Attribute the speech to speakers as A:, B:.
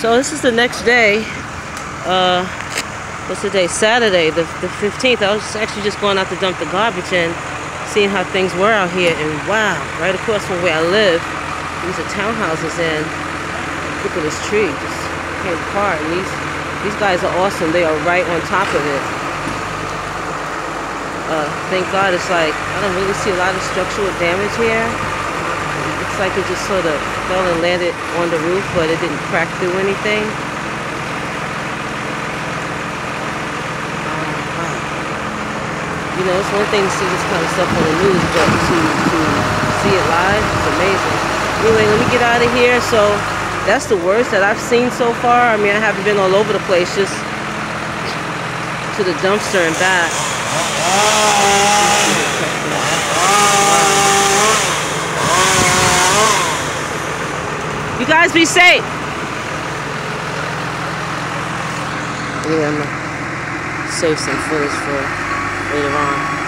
A: So this is the next day. What's the day? Saturday, the 15th. I was actually just going out to dump the garbage and seeing how things were out here. And wow, right across from where I live, these are townhouses, and look at this tree just came apart. And these guys are awesome. They are right on top of it. Thank God it's like, I don't really see a lot of structural damage here. It's like it just sort of fell and landed on the roof, but it didn't crack through anything. Wow. You know, it's one thing to see this kind of stuff on the news, but to see it live is amazing. Anyway, let me get out of here. So that's the worst that I've seen so far. I mean, I haven't been all over the place, just to the dumpster and back. You guys be safe. Anyway, I'm gonna save some footage for later on.